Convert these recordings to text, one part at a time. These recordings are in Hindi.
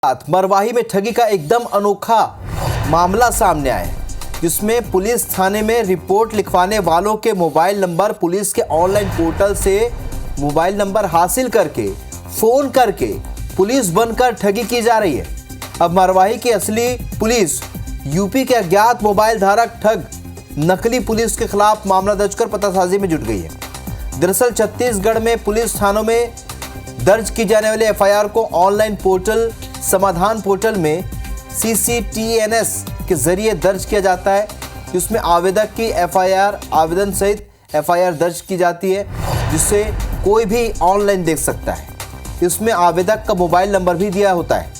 मरवाही में ठगी का एकदम अनोखा मामला सामने आया है, जिसमें पुलिस थाने में रिपोर्ट लिखवाने वालों के मोबाइल नंबर पुलिस के ऑनलाइन पोर्टल से मोबाइल नंबर हासिल करके फोन करके पुलिस बनकर ठगी की जा रही है। अब मरवाही की असली पुलिस यूपी के अज्ञात मोबाइल धारक ठग नकली पुलिस के खिलाफ मामला दर्ज कर पतासाजी में जुट गई है। दरअसल छत्तीसगढ़ में पुलिस थानों में दर्ज की जाने वाली एफआईआर को ऑनलाइन पोर्टल समाधान पोर्टल में CCTNS के जरिए दर्ज किया जाता है, जिसमें आवेदक की एफआईआर आवेदन सहित एफआईआर दर्ज की जाती है, जिससे कोई भी ऑनलाइन देख सकता है। इसमें आवेदक का मोबाइल नंबर भी दिया होता है।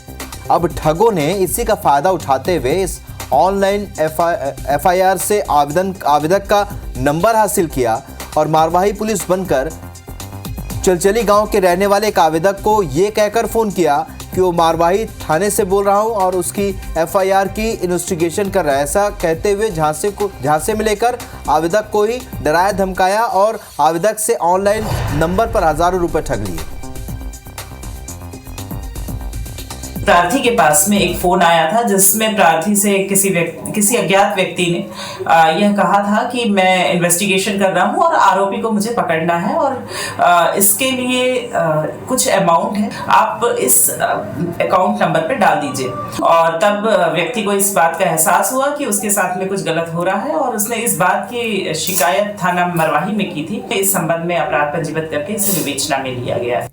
अब ठगों ने इसी का फायदा उठाते हुए इस ऑनलाइन एफआईआर से आवेदक का नंबर हासिल किया और मरवाही पुलिस बनकर चलचली गांव के रहने वाले एक आवेदक को ये कहकर फोन किया कि वो मरवाही थाने से बोल रहा हूं और उसकी एफआईआर की इन्वेस्टिगेशन कर रहा है। ऐसा कहते हुए झांसे में लेकर आवेदक को ही डराया धमकाया और आवेदक से ऑनलाइन नंबर पर हजारों रुपए ठग लिए। प्रार्थी के पास में एक फोन आया था, जिसमें प्रार्थी से किसी अज्ञात व्यक्ति ने यह कहा था कि मैं इन्वेस्टिगेशन कर रहा हूं और आरोपी को मुझे पकड़ना है और इसके लिए कुछ अमाउंट है, आप इस अकाउंट नंबर पे डाल दीजिए। और तब व्यक्ति को इस बात का एहसास हुआ कि उसके साथ में कुछ गलत हो रहा है और उसने इस बात की शिकायत थाना मरवाही में की थी। इस संबंध में अपराध पंजीबद्ध करके इसे विवेचना में लिया गया है।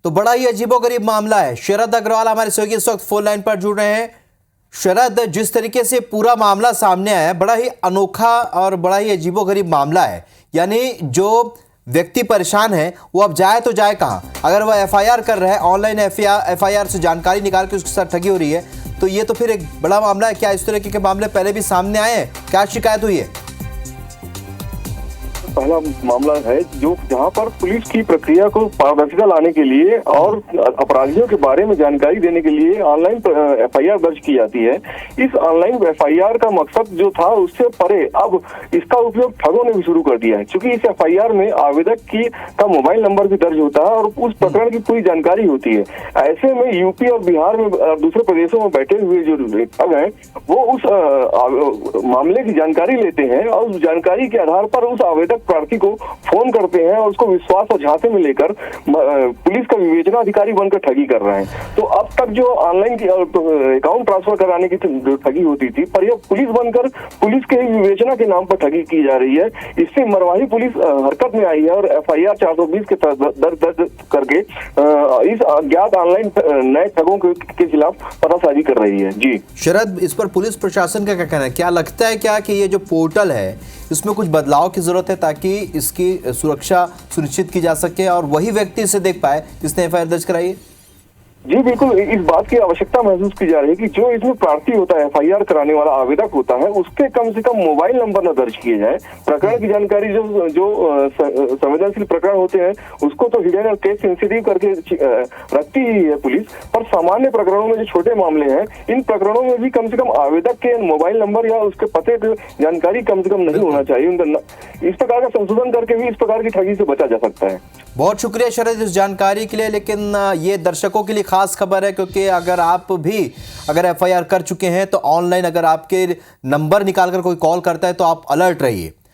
तो बड़ा ही अजीबोगरीब मामला है। शरद अग्रवाल हमारे सहयोगी इस वक्त फोन लाइन पर जुड़ रहे हैं। शरद, जिस तरीके से पूरा मामला सामने आया है, बड़ा ही अनोखा और बड़ा ही अजीबोगरीब मामला है। यानी जो व्यक्ति परेशान है वो अब जाए तो जाए कहां? अगर वह एफआईआर कर रहा है, ऑनलाइन एफआईआर से जानकारी निकाल के उसके साथ ठगी हो रही है, तो ये तो फिर एक बड़ा मामला है। क्या इस तरीके के मामले पहले भी सामने आए हैं? क्या शिकायत हुई है? पहला मामला है जहां पर पुलिस की प्रक्रिया को पारदर्शिता लाने के लिए और अपराधियों के बारे में जानकारी देने के लिए ऑनलाइन एफआईआर दर्ज की जाती है। इस ऑनलाइन एफआईआर का मकसद जो था उससे परे अब इसका उपयोग ठगों ने भी शुरू कर दिया है, क्योंकि इस एफआईआर में आवेदक का मोबाइल नंबर भी दर्ज होता है और उस प्रकरण की पूरी जानकारी होती है। ऐसे में यूपी और बिहार में दूसरे प्रदेशों में बैठे हुए जो ठग हैं वो उस मामले की जानकारी लेते हैं और उस जानकारी के आधार पर उस आवेदक प्रार्थी को फोन करते हैं और उसको विश्वास और झांसे में लेकर पुलिस का विवेचना अधिकारी बनकर ठगी कर रहे हैं। तो अब तक जो ऑनलाइन अकाउंट ट्रांसफर कराने की जो ठगी होती थी, पर यह पुलिस बनकर पुलिस के विवेचना के नाम पर ठगी की जा रही है। इससे मरवाही पुलिस हरकत में आई है और एफआईआर 420 के दर्ज करके इस अज्ञात ऑनलाइन नए ठगों के खिलाफ पतासाजी कर रही है। जी शरद, इस पर पुलिस प्रशासन का क्या कहना है? क्या लगता है क्या कि ये जो पोर्टल है इसमें कुछ बदलाव की जरूरत है ताकि इसकी सुरक्षा सुनिश्चित की जा सके और वही व्यक्ति इसे देख पाए जिसने एफआईआर दर्ज कराई है? जी बिल्कुल, इस बात की आवश्यकता महसूस की जा रही है कि जो इसमें प्रार्थी होता है, एफआईआर कराने वाला आवेदक होता है, उसके कम से कम मोबाइल नंबर न दर्ज किए जाए। प्रकरण की जानकारी जो संवेदनशील प्रकरण होते हैं उसको तो हिडन और केस सेंसिटिव करके रखती ही है पुलिस, पर सामान्य प्रकरणों में जो छोटे मामले हैं, इन प्रकरणों में भी कम से कम आवेदक के मोबाइल नंबर या उसके पते की जानकारी कम से कम नहीं होना चाहिए। इस प्रकार का संशोधन करके भी इस प्रकार की ठगी से बचा जा सकता है। बहुत शुक्रिया शरद इस जानकारी के लिए। लेकिन ये दर्शकों के लिए खास खबर है, क्योंकि अगर एफआईआर कर चुके हैं तो ऑनलाइन अगर आपके नंबर निकालकर कोई कॉल करता है तो आप अलर्ट रहिए।